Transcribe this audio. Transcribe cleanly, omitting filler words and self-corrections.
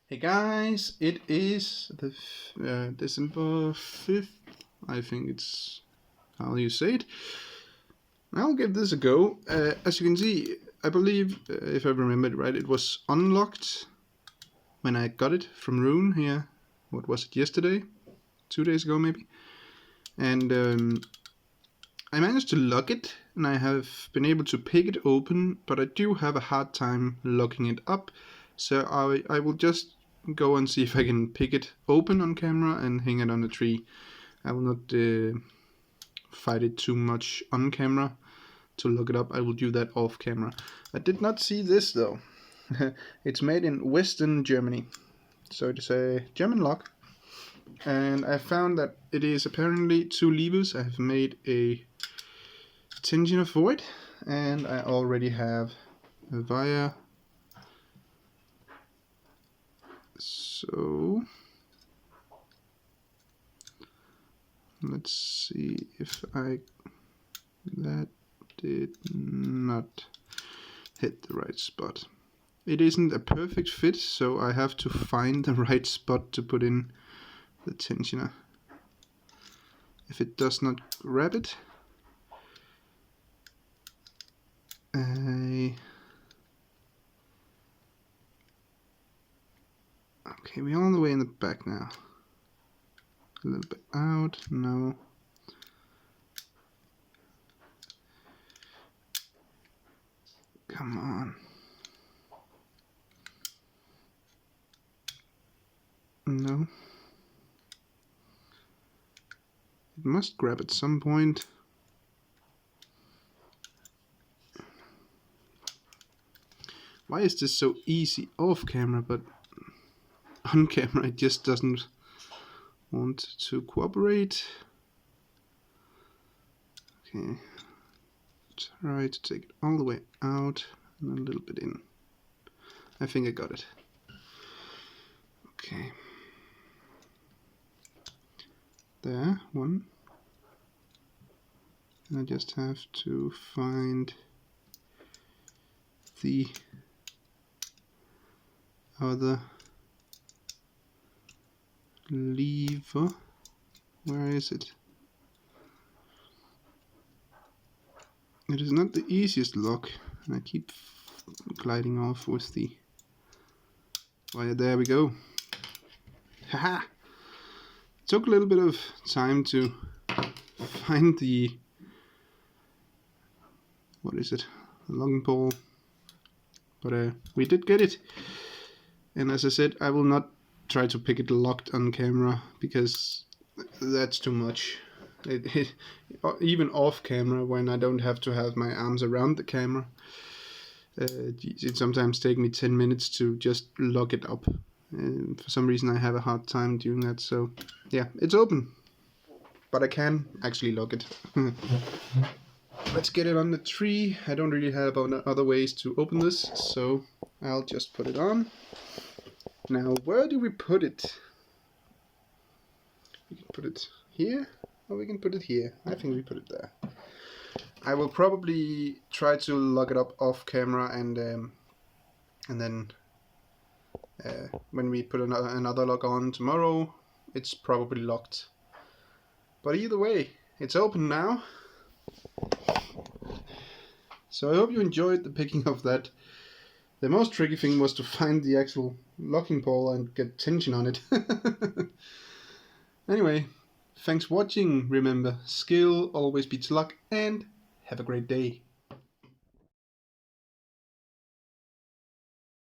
Hey guys, it is the December 5th, I think it's how you say it. I'll give this a go. As you can see, I believe, if I remember it right, it was unlocked when I got it from Rune here. What was it, yesterday? 2 days ago maybe? And I managed to lock it, and I have been able to pick it open, but I do have a hard time locking it up. So I will just go and see if I can pick it open on camera and hang it on the tree. I will not fight it too much on camera to look it up. I will do that off camera. I did not see this though. It's made in Western Germany, so it's a German lock, and I found that it is apparently 2 levers. I have made a tensioner for it, and I already have a wire. So let's see if that did not hit the right spot. It isn't a perfect fit, so I have to find the right spot to put in the tensioner. If it does not grab it, okay, we're all the way in the back now. A little bit out, no. Come on. No. It must grab at some point. Why is this so easy off camera, but on camera it just doesn't want to cooperate? Okay. Try to take it all the way out and a little bit in. I think I got it. Okay. There, one. And I just have to find the other lever. Where is it? It is not the easiest lock, and I keep gliding off with the wire. There we go. Haha! It took a little bit of time to find the, what is it, the locking pole, but we did get it. And as I said, I will not try to pick it locked on camera, because that's too much. Even off camera, when I don't have to have my arms around the camera, it sometimes takes me 10 minutes to just lock it up. For some reason I have a hard time doing that, so yeah, it's open, but I can actually lock it. Let's get it on the tree. I don't really have other ways to open this, so I'll just put it on. Now, where do we put it? We can put it here, or we can put it here. I think we put it there. I will probably try to lock it up off camera, and then when we put another lock on tomorrow, it's probably locked. But either way, it's open now. So I hope you enjoyed the picking of that. The most tricky thing was to find the actual locking pole and get tension on it. Anyway, thanks for watching. Remember, skill always beats luck, and have a great day.